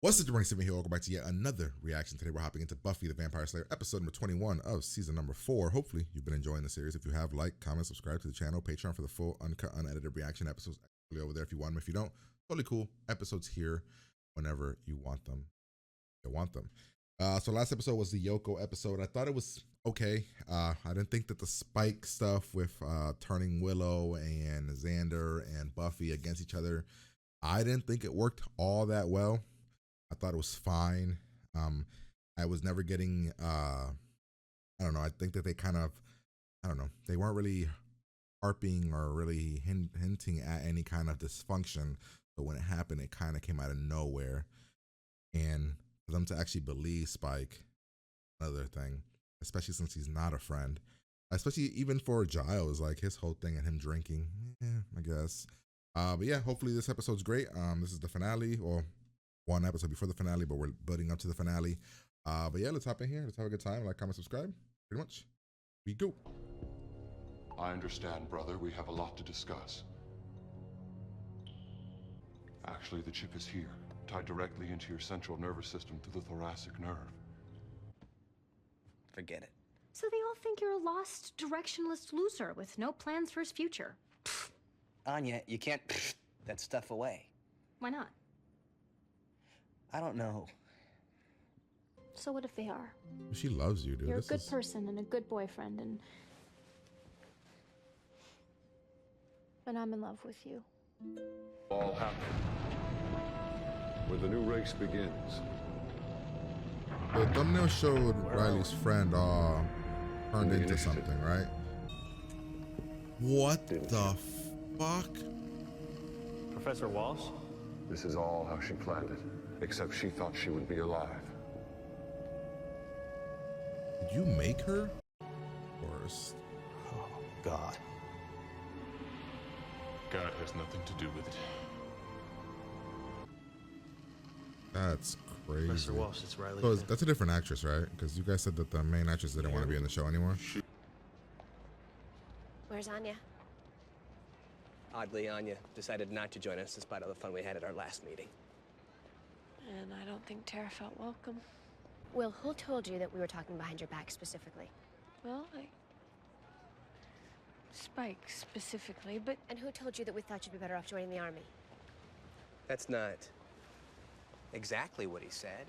What's up, everybody? Here. Welcome back to yet another reaction. Today we're hopping into Buffy the Vampire Slayer, episode number 21 of season number 4. Hopefully you've been enjoying the series. If you have, like, comment, subscribe to the channel, Patreon for the full, uncut, unedited reaction episodes over there if you want them. If you don't, totally cool. Episodes here whenever you want them. So last episode was the Yoko episode. I thought it was okay. I didn't think that the Spike stuff with turning Willow and Xander and Buffy against each other, I didn't think it worked all that well. I thought it was fine. I was never getting, I don't know, I think that they kind of, I don't know, they weren't really harping or really hinting at any kind of dysfunction. But when it happened, it kind of came out of nowhere. And for them to actually believe Spike, another thing, especially since he's not a friend, especially even for Giles, like his whole thing and him drinking, I guess. But yeah, hopefully this episode's great. This is the finale, or one episode before the finale, but we're building up to the finale. But yeah, let's hop in here. Let's have a good time. Like, comment, subscribe. Pretty much. We go. I understand, brother. We have a lot to discuss. Actually, the chip is here, tied directly into your central nervous system through the thoracic nerve. Forget it. So they all think you're a lost, directionless loser with no plans for his future. Anya, you can't that stuff away. Why not? I don't know. So what if they are? She loves you, dude. You're a good person and a good boyfriend, and I'm in love with you. All happen where the new race begins. The thumbnail showed Riley's friend turned into something, right? What the fuck? Professor Walsh? This is all how she planned it, except she thought she would be alive. Did you make her? Worst. Oh, God. God has nothing to do with it. That's crazy. Professor Walsh, it's Riley. So that's a different actress, right? Because you guys said that the main actress didn't want to be in the show anymore. Where's Anya? Oddly, Anya decided not to join us despite all the fun we had at our last meeting. And I don't think Tara felt welcome. Will, who told you that we were talking behind your back specifically? Well, Spike specifically, but... And who told you that we thought you'd be better off joining the army? That's not exactly what he said.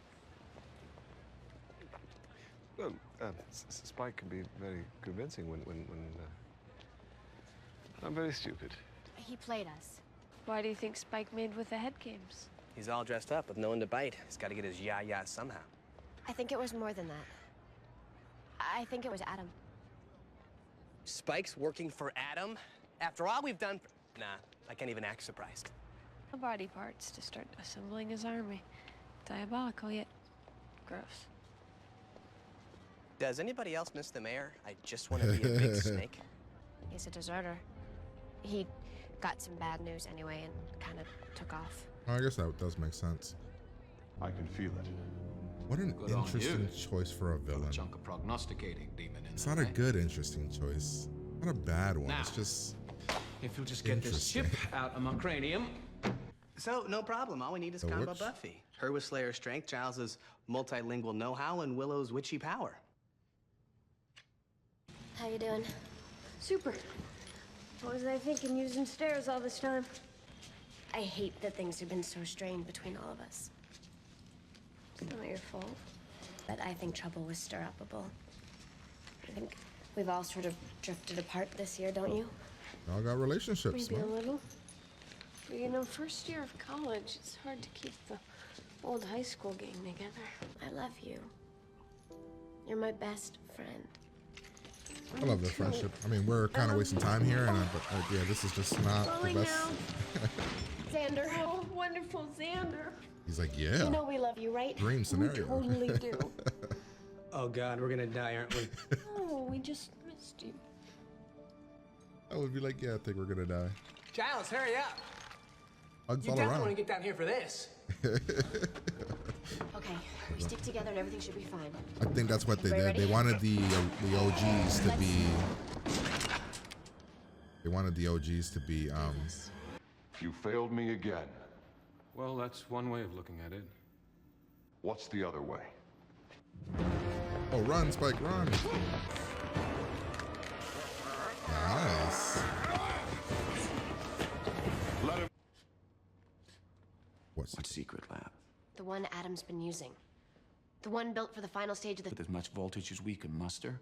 Well, Spike can be very convincing when I'm very stupid. He played us. Why do you think Spike made with the head games? He's all dressed up with no one to bite. He's got to get his yah-yah somehow. I think it was more than that. I think it was Adam. Spike's working for Adam? After all we've done Nah, I can't even act surprised. The body parts to start assembling his army. Diabolical, yet gross. Does anybody else miss the mayor? I just want to be a big snake. He's a deserter. He got some bad news anyway and kind of took off. I guess that does make sense. I can feel it. What an Good on interesting you. choice for a Got villain. a chunk of prognosticating demon in It's there, not a eh? good interesting choice. Not a bad one. Now, It's just If you'll just get this chip out of my cranium. So, no problem. All we need is The combo witch? Buffy. Her with Slayer strength, Giles's multilingual know-how, and Willow's witchy power. How you doing? Super. What was I thinking using stairs all this time? I hate that things have been so strained between all of us. It's not your fault. But I think trouble was stir-upable. I think we've all sort of drifted apart this year, don't you? y'all got relationships, Maybe a man. little. But you know, first year of college, it's hard to keep the old high school gang together. I love you. You're my best friend. I love their friendship. I mean, we're kind of wasting time here, and but yeah, this is just not the Falling best. Xander. Oh, wonderful Xander. He's like, yeah, You know we love you, right? dream scenario. Totally do. Oh, God, we're gonna die, aren't we? Oh, we just missed you. I would be like, yeah, I think we're gonna die. Giles, hurry up! Hugs You all definitely around. want to get down here for this. Okay, we stick together and everything should be fine. I think that's what they did. Ready? They wanted the OGs to be. They wanted the OGs to be. You failed me again. Well, that's one way of looking at it. What's the other way? Oh, run, Spike, run. Nice. Let him. What's What secret lab? The one Adam's been using. The one built for the final stage of the... With as much voltage as we can muster?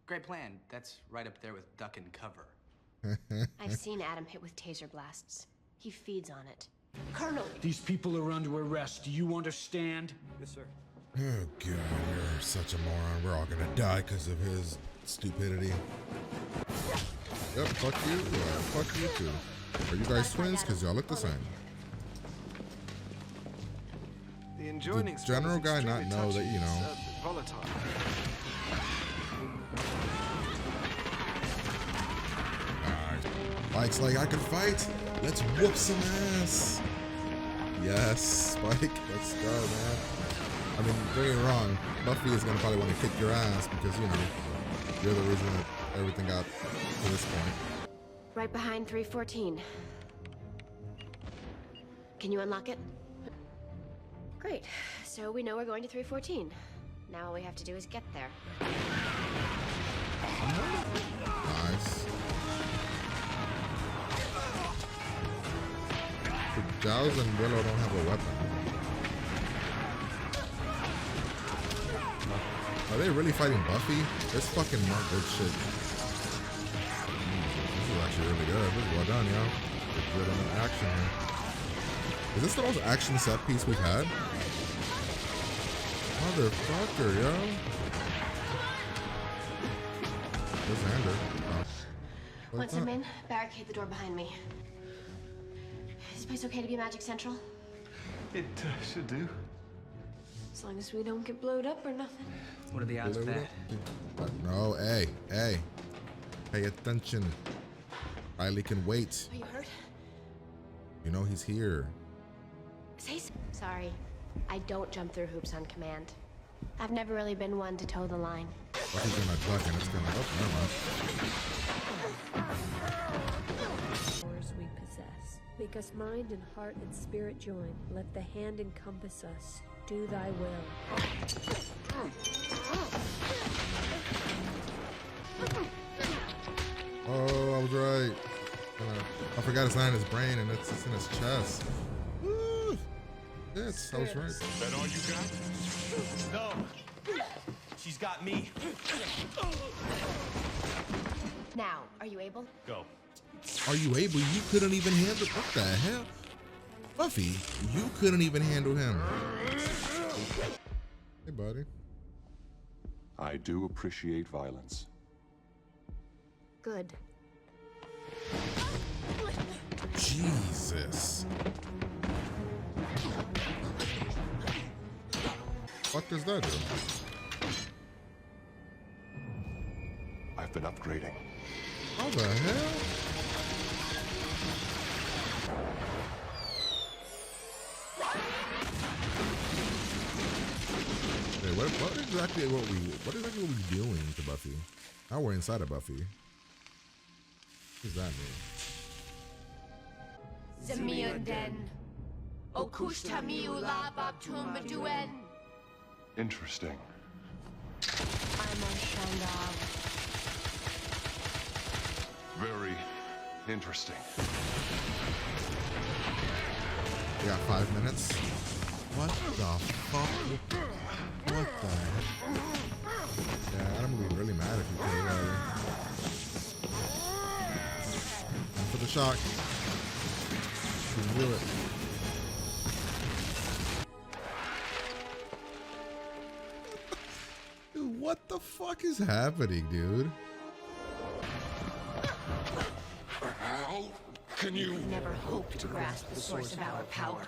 Great plan. That's right up there with duck and cover. I've seen Adam hit with taser blasts. He feeds on it. Colonel! These people are under arrest. Do you understand? Yes, sir. Oh god, you're such a moron. We're all gonna die because of his stupidity. Yep, fuck you. Fuck you too. Are you guys twins? Because y'all look the same. The enjoining Did General Guy not know that, you know? Volatile. Spike's like, I can fight. Let's whoop some ass. Yes, Spike. Let's go, man. I mean, don't get me wrong. Buffy is gonna probably want to kick your ass because, you know, you're the reason that everything got to this point. Right behind 314. Can you unlock it? Great. So we know we're going to 314. Now all we have to do is get there. Nice. Giles and Willow don't have a weapon. Are they really fighting Buffy? This fucking not good shit. This is actually really good. This is well done, yo. Good action here. Is this the most action set piece we've had? Motherfucker, yo. Where's Xander? Oh. Once I'm in, barricade the door behind me. Is this place okay to be Magic Central? It should do. As long as we don't get blowed up or nothing. What are the odds of that? No, hey. Pay attention. Riley can wait. Are you hurt? You know he's here. Say so. Sorry. I don't jump through hoops on command. I've never really been one to toe the line. But he's gonna duck and it's gonna never mind. Powers we possess. Make us mind and heart and spirit join. Let the hand encompass us. Do thy will. Oh, I was right. I forgot it's not in his brain and it's in his chest. Woo! Yes, I was right. Is that all you got? No! She's got me. Now, are you able? Go. Are you able? You couldn't even handle. What the hell? Buffy, you couldn't even handle him. Hey, buddy. I do appreciate violence. Good. Jesus. What does that do? I've been upgrading. How the hell? Hey, what exactly are we doing to Buffy? Now we're inside of Buffy. What does that mean? Zemiunden. Okushtamio lababtum beduen. Interesting. I'm a Shandab. Very interesting. We got 5 minutes. What the fuck? What the heck? Yeah, I'm gonna be really mad if you kill Riley. And for the shock. You can do it. Dude, what the fuck is happening, dude? How can you? We've never hoped to grasp the source of our power.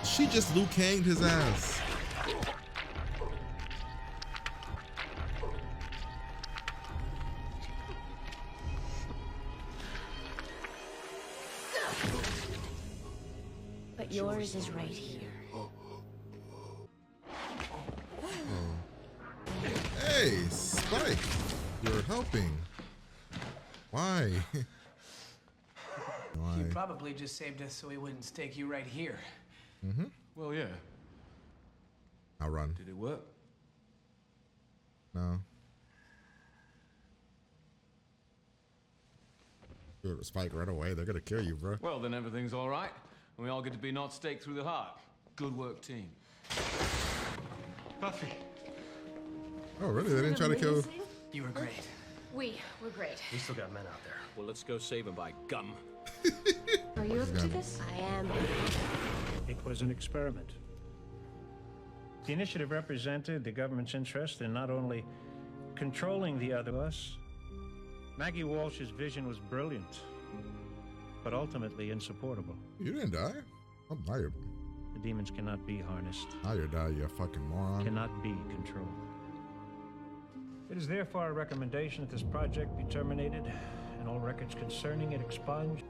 She just Liu Kang'd his ass. But yours is right here. Hey, Spike, you're helping. Why? Why? You probably just saved us so we wouldn't stake you right here. Mm-hmm. Well, yeah. I'll run. Did it work? No. Shoot a spike right away. They're gonna kill you, bro. Well, then everything's all right. And we all get to be not staked through the heart. Good work, team. Buffy. Oh, really? They didn't try to kill. You were great. We were great. We still got men out there. Well, let's go save him by gum. Are you up to this? I am. It was an experiment. The initiative represented the government's interest in not only controlling the other us. Maggie Walsh's vision was brilliant, but ultimately insupportable. You didn't die? I'm tired. The demons cannot be harnessed. Now you're die, you fucking moron. Cannot be controlled. It is therefore a recommendation that this project be terminated and all records concerning it expunged,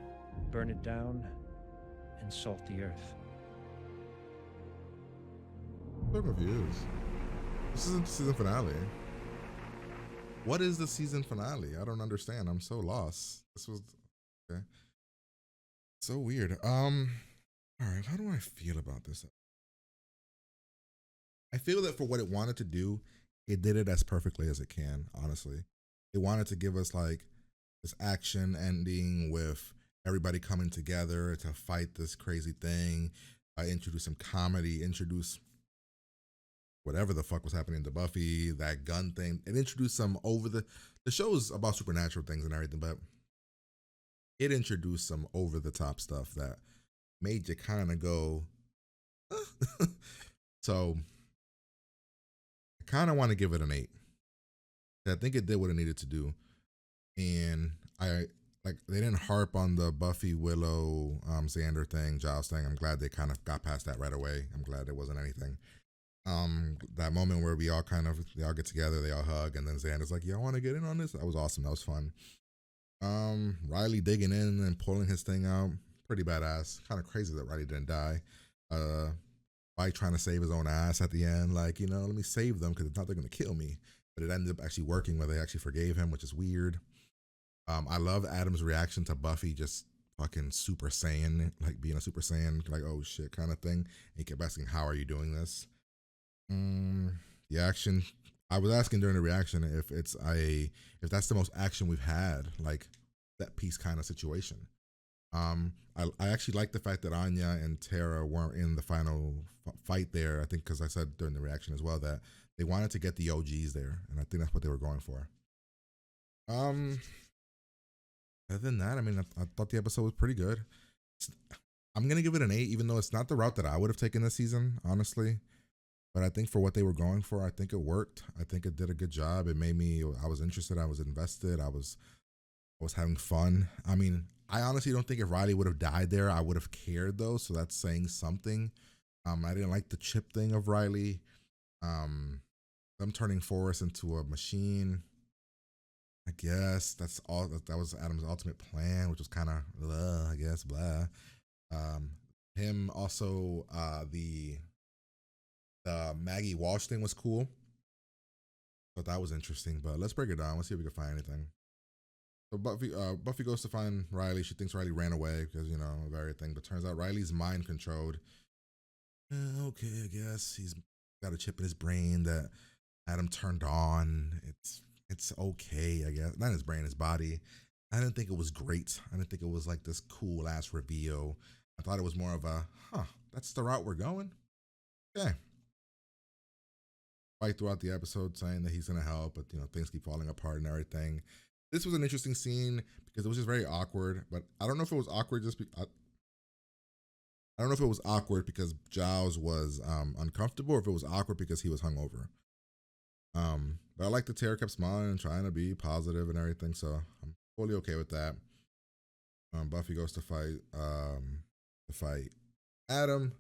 burn it down, and salt the earth. I'm confused. This isn't the season finale. What is the season finale? I don't understand. I'm so lost. This was okay. So weird. All right, how do I feel about this? I feel that for what it wanted to do, it did it as perfectly as it can, honestly. It wanted to give us like this action ending with everybody coming together to fight this crazy thing, introduce some comedy, introduce whatever the fuck was happening to Buffy, that gun thing. It introduced some the show's about supernatural things and everything, but it introduced some over the top stuff that made you kind of go, so I kind of want to give it an 8. I think it did what it needed to do. And I like, they didn't harp on the Buffy, Willow, Xander thing, Giles thing. I'm glad they kind of got past that right away. I'm glad there wasn't anything. That moment where they all get together, they all hug, and then Xander's like, y'all want to get in on this? That was awesome. That was fun. Riley digging in and pulling his thing out, pretty badass. Kind of crazy that Riley didn't die. Spike trying to save his own ass at the end, like, let me save them because if not, they're gonna kill me. But it ended up actually working where they actually forgave him, which is weird. I love Adam's reaction to Buffy just fucking Super Saiyan, like being a Super Saiyan, like, oh shit kind of thing. And he kept asking, how are you doing this? The action, I was asking during the reaction if that's the most action we've had, like that piece kind of situation. I actually like the fact that Anya and Tara weren't in the final fight there. I think because I said during the reaction as well that they wanted to get the OGs there, and I think that's what they were going for. Other than that, I mean, I thought the episode was pretty good. I'm gonna give it an 8, even though it's not the route that I would have taken this season, honestly. But I think for what they were going for, I think it worked. I think it did a good job. It made me, I was interested, I was invested, I was having fun. I mean, I honestly don't think if Riley would have died there, I would have cared though. So that's saying something. I didn't like the chip thing of Riley. Them turning Forrest into a machine. I guess that's all. That was Adam's ultimate plan, which was kind of, I guess, blah. Him also, the Maggie Walsh thing was cool. Thought that was interesting, but let's break it down. Let's see if we can find anything. So Buffy goes to find Riley. She thinks Riley ran away because, of everything, but turns out Riley's mind controlled. Okay, I guess he's got a chip in his brain that Adam turned on. It's okay, I guess. Not his brain, his body. I didn't think it was great. I didn't think it was like this cool ass reveal. I thought it was more of a, that's the route we're going. Okay. Fight throughout the episode saying that he's gonna help, but things keep falling apart and everything. This was an interesting scene because it was just very awkward, but I don't know if it was awkward I don't know if it was awkward because Giles was uncomfortable or if it was awkward because he was hungover. But I like that Tara kept smiling and trying to be positive and everything, so I'm fully okay with that. Buffy goes to fight Adam.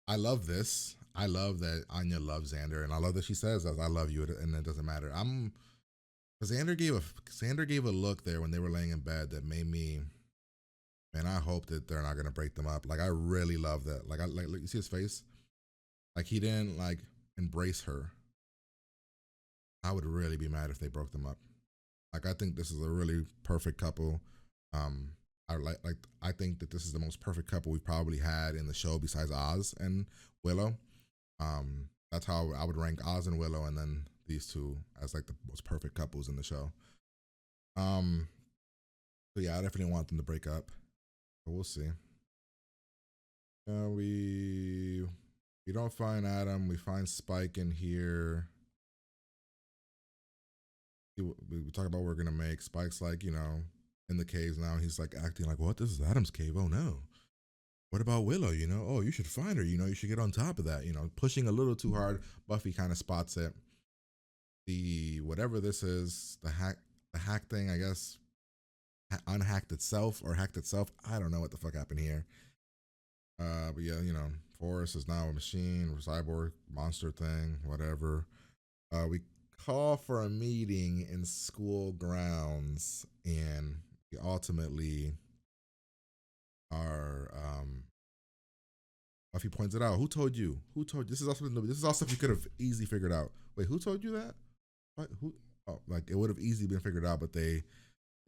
I love this. I love that Anya loves Xander, and I love that she says, "I love you," and it doesn't matter. Xander gave a look there when they were laying in bed that made me, man, I hope that they're not gonna break them up. Like I really love that. Like you see his face, like he didn't like embrace her. I would really be mad if they broke them up. Like I think this is a really perfect couple. I think that this is the most perfect couple we've probably had in the show besides Oz and Willow. That's how I would rank Oz and Willow, and then these two as like the most perfect couples in the show. So yeah, I definitely want them to break up, but we'll see. We don't find Adam. We find Spike in here. We talk about what we're gonna make. Spike's like, in the caves now. He's like acting like, what? This is Adam's cave. Oh no. What about Willow? Oh, you should find her. You should get on top of that. Pushing a little too hard. Buffy kind of spots it. The whatever this is, the hack thing, I guess, unhacked itself or hacked itself. I don't know what the fuck happened here. But yeah, Forrest is now a machine, a cyborg, monster thing, whatever. We call for a meeting in school grounds, and we ultimately are. Buffy points it out. Who told you? Who told you? This is all stuff you could have easily figured out. Wait, who told you that? What? Who? Oh, like it would have easily been figured out, but they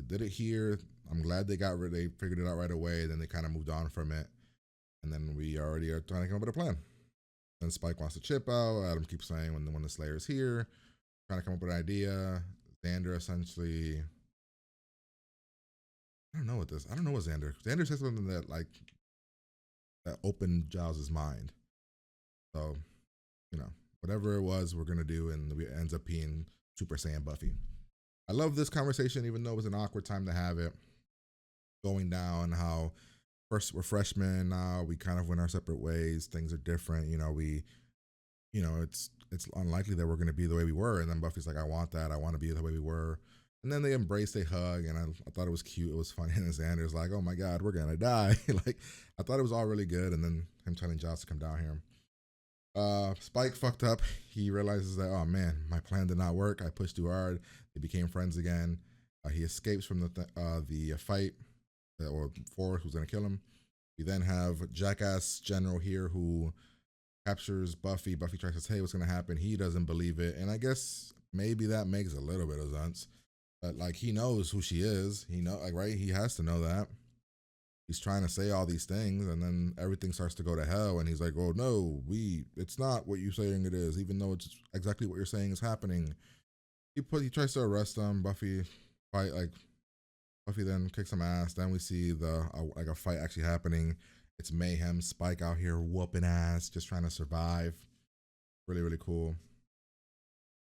did it here. I'm glad they figured it out right away. Then they kind of moved on from it. And then we already are trying to come up with a plan. Then Spike wants to chip out. Adam keeps saying when the Slayer's here, trying to come up with an idea. Xander essentially, I don't know what Xander. Xander said something that opened Giles' mind. So, whatever it was, we're gonna do, and it ends up being Super Saiyan Buffy. I love this conversation, even though it was an awkward time to have it. Going down how first we're freshmen now, we kind of went our separate ways. Things are different. It's unlikely that we're gonna be the way we were. And then Buffy's like, I want that. I want to be the way we were. And then they embrace, they hug, and I thought it was cute. It was funny. And Xander's like, oh my God, we're gonna die. Like, I thought it was all really good. And then him telling Giles to come down here. Spike fucked up. He realizes that, oh man, my plan did not work. I pushed too hard. They became friends again. He escapes from the fight, or Forrest who's gonna kill him. We then have Jackass General here who captures Buffy. Buffy tries to say what's gonna happen. He doesn't believe it, and I guess maybe that makes a little bit of sense. But like, he knows who she is. Right? He has to know that. He's trying to say all these things, and then everything starts to go to hell. And he's like, "Oh no, it's not what you're saying it is, even though it's exactly what you're saying is happening." He tries to arrest them. Buffy then kicks some ass. Then we see a fight actually happening. It's mayhem. Spike out here whooping ass, just trying to survive. Really, really cool.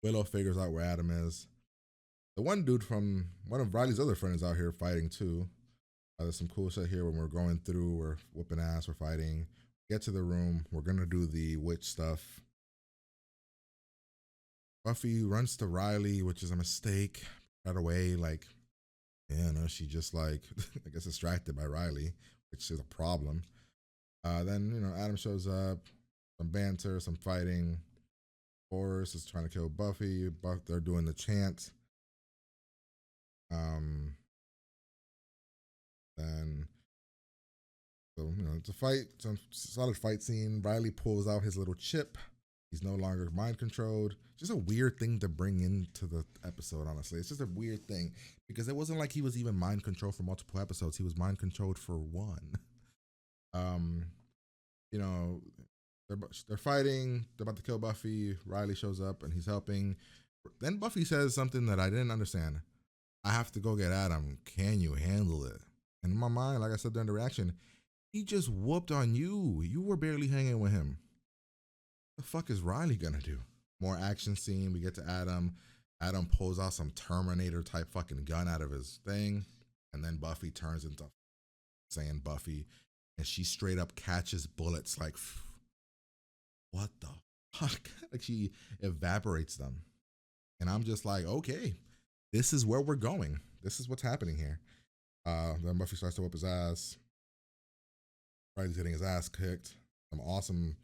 Willow figures out where Adam is. The one dude from one of Riley's other friends out here fighting too. There's some cool shit here when we're going through. We're whooping ass. We're fighting. Get to the room. We're gonna do the witch stuff. Buffy runs to Riley, which is a mistake. Right away, she just I guess distracted by Riley, which is a problem. Then Adam shows up. Some banter, some fighting. Forrest is trying to kill Buffy. They're doing the chant. It's a fight. It's a solid fight scene. Riley pulls out his little chip. He's no longer mind controlled. Just a weird thing to bring into the episode, honestly. It's just a weird thing because it wasn't like he was even mind controlled for multiple episodes. He was mind controlled for one. They're fighting. They're about to kill Buffy. Riley shows up and he's helping. Then Buffy says something that I didn't understand. I have to go get Adam. Can you handle it? And in my mind, like I said during the reaction, he just whooped on you. You were barely hanging with him. What the fuck is Riley gonna do? More action scene. We get to Adam. Adam pulls out some Terminator type fucking gun out of his thing. And then Buffy turns into saying Buffy. And she straight up catches bullets like, what the fuck? Like, she evaporates them. And I'm just like, okay, this is where we're going. This is what's happening here. Then Buffy starts to whip his ass. Riley's getting his ass kicked. Some awesome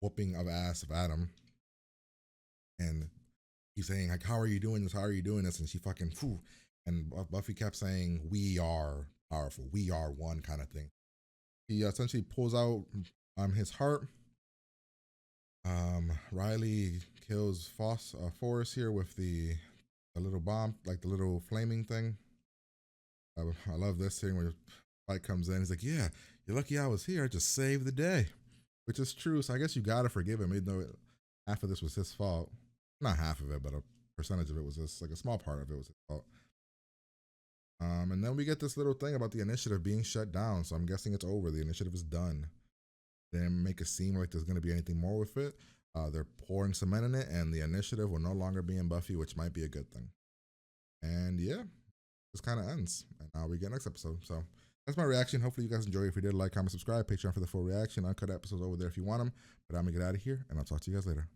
whooping of ass of Adam. And he's saying, like, how are you doing this? How are you doing this? And she fucking, phew. And Buffy kept saying, we are powerful. We are one kind of thing. He essentially pulls out his heart. Riley kills Forrest here with the little bomb, like the little flaming thing. I love this thing where Spike comes in. He's like, yeah, you're lucky I was here. I just saved the day, which is true. So I guess you got to forgive him, even though half of this was his fault. Not half of it, but a percentage of it was just like a small part of it was his fault. And then we get this little thing about the initiative being shut down. So I'm guessing it's over. The initiative is done. They didn't make it seem like there's going to be anything more with it. They're pouring cement in it, and the initiative will no longer be in Buffy, which might be a good thing. And yeah, this kind of ends. And now we get next episode. So that's my reaction. Hopefully you guys enjoy. If you did, like, comment, subscribe, Patreon for the full reaction. Uncut episodes over there if you want them. But I'm going to get out of here, and I'll talk to you guys later.